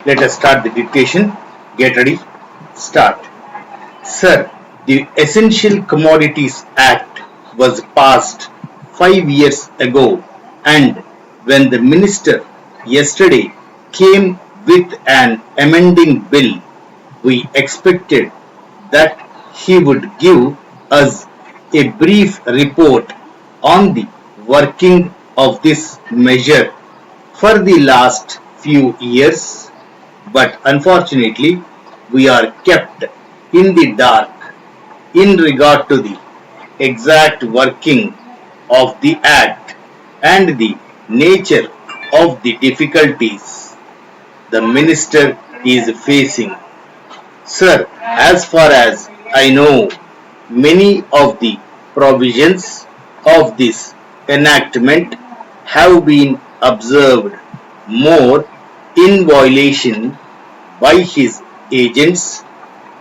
Let us start the dictation. Get ready. Start. Sir, the Essential Commodities Act was passed 5 years ago, and when the minister yesterday came with an amending bill, we expected that he would give us a brief report on the working of this measure for the last few years, but unfortunately, we are kept in the dark in regard to the exact working of the Act and the nature of the difficulties the minister is facing. Sir, as far as I know, many of the provisions of this enactment have been observed more in violation by his agents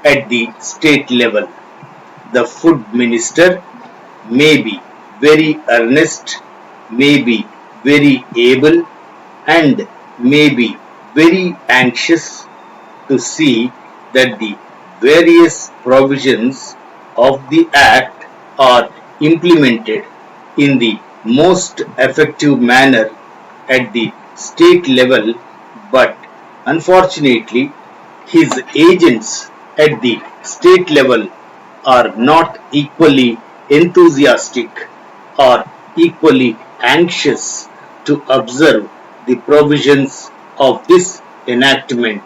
at the state level. The food minister may be very earnest, may be very able, and may be very anxious to see that the various provisions of the Act are implemented in the most effective manner at the state level, but unfortunately, his agents at the state level are not equally enthusiastic or equally anxious to observe the provisions of this enactment.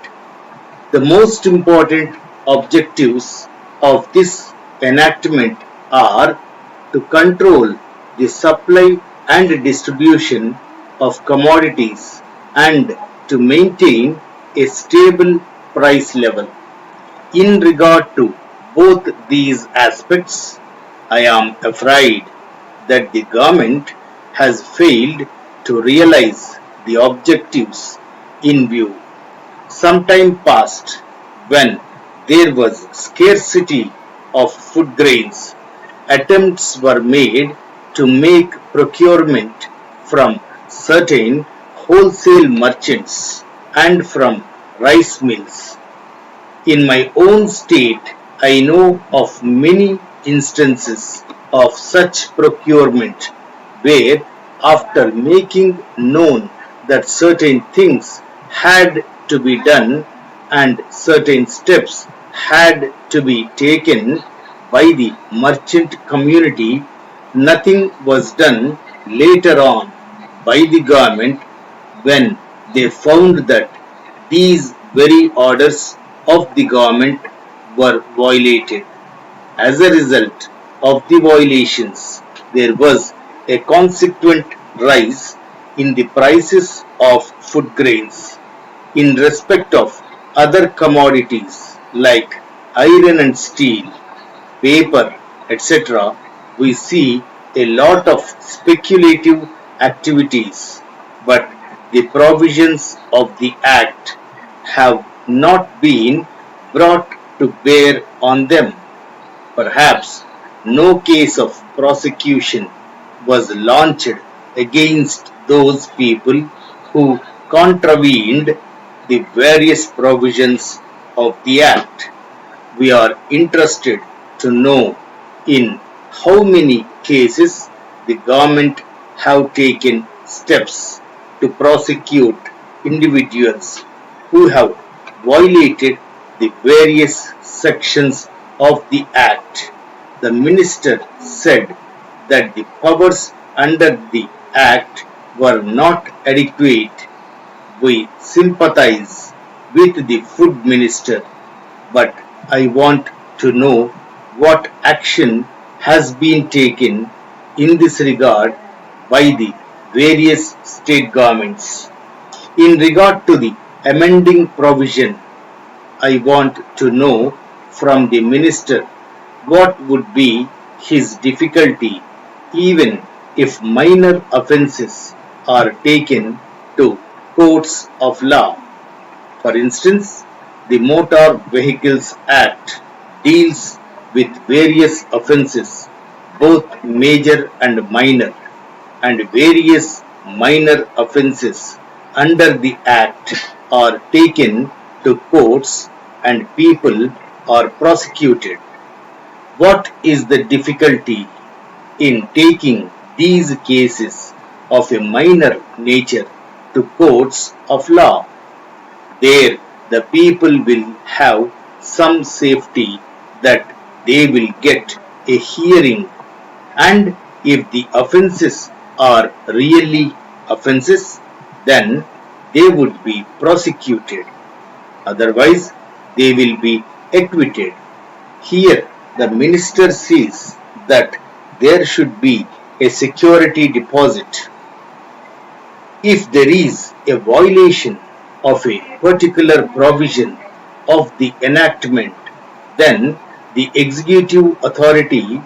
The most important objectives of this enactment are to control the supply and distribution of commodities and to maintain a stable price level. In regard to both these aspects, I am afraid that the government has failed to realize the objectives in view. Some time past, when there was scarcity of food grains, attempts were made to make procurement from certain wholesale merchants and from rice mills. In my own state, I know of many instances of such procurement where, after making known that certain things had to be done and certain steps had to be taken by the merchant community, nothing was done later on by the government when they found that these very orders of the government were violated. As a result of the violations, there was a consequent rise in the prices of food grains. In respect of other commodities like iron and steel, paper, etc., we see a lot of speculative activities, but the provisions of the Act have not been brought to bear on them. Perhaps no case of prosecution was launched against those people who contravened the various provisions of the Act. We are interested to know in how many cases the government have taken steps to prosecute individuals who have violated the various sections of the Act. The minister said that the powers under the Act were not adequate. We sympathize with the food minister, but I want to know what action has been taken in this regard by the various state governments. In regard to the amending provision, I want to know from the minister what would be his difficulty even if minor offences are taken to courts of law. For instance, the Motor Vehicles Act deals with various offences, both major and minor, and various minor offences under the Act are taken to courts and people are prosecuted. What is the difficulty in taking these cases of a minor nature to courts of law? There the people will have some safety that they will get a hearing, and if the offences are really offences, then they would be prosecuted. Otherwise, they will be acquitted. Here, the minister says that there should be a security deposit. If there is a violation of a particular provision of the enactment, then the executive authority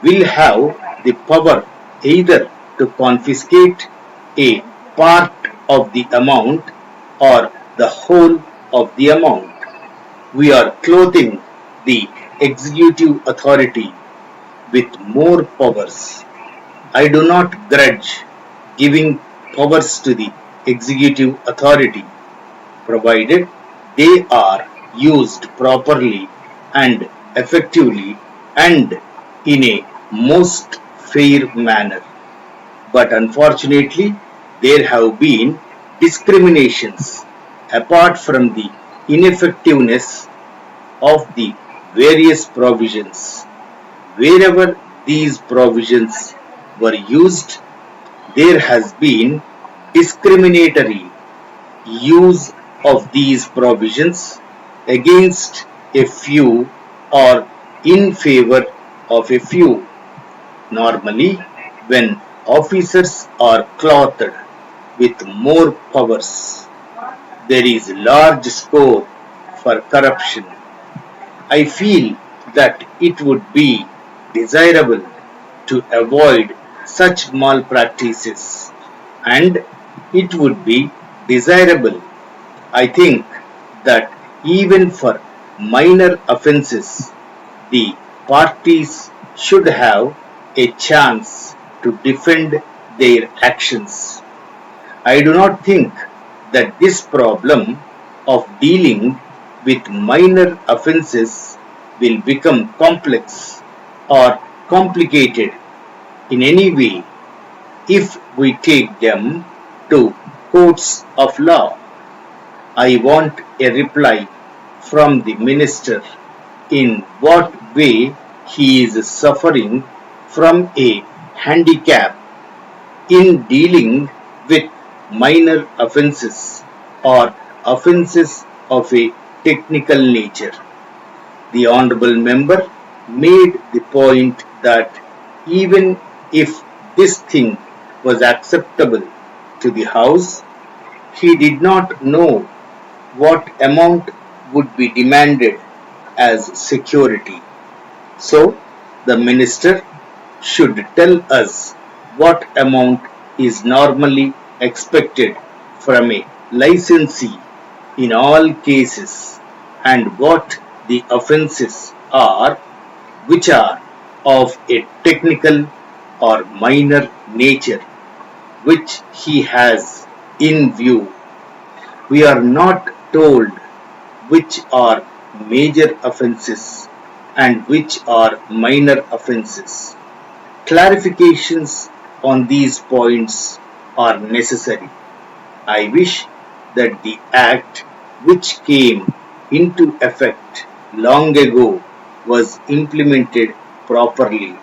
will have the power either to confiscate a part of the amount or the whole of the amount. We are clothing the executive authority with more powers. I do not grudge giving powers to the executive authority, provided they are used properly and effectively and in a most fair manner. But unfortunately, there have been discriminations apart from the ineffectiveness of the various provisions. Wherever these provisions were used, there has been discriminatory use of these provisions against a few or in favor of a few. Normally, when officers are clothed with more powers, there is large scope for corruption. I feel that it would be desirable to avoid such malpractices, and it would be desirable, I think, that even for minor offences, the parties should have a chance to defend their actions. I do not think that this problem of dealing with minor offences will become complex or complicated in any way if we take them to courts of law. I want a reply from the minister in what way he is suffering from a handicap in dealing with minor offences or offences of a technical nature. The honourable member made the point that even if this thing was acceptable to the House, he did not know what amount would be demanded as security. So, the minister should tell us what amount is normally expected from a licensee in all cases and what the offences are which are of a technical or minor nature which he has in view. We are not told which are major offences and which are minor offences. Clarifications on these points are necessary. I wish that the Act which came into effect long ago was implemented properly.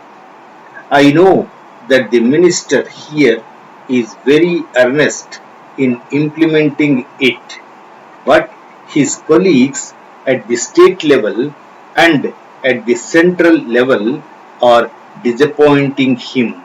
I know that the minister here is very earnest in implementing it, but his colleagues at the state level and at the central level are disappointing him.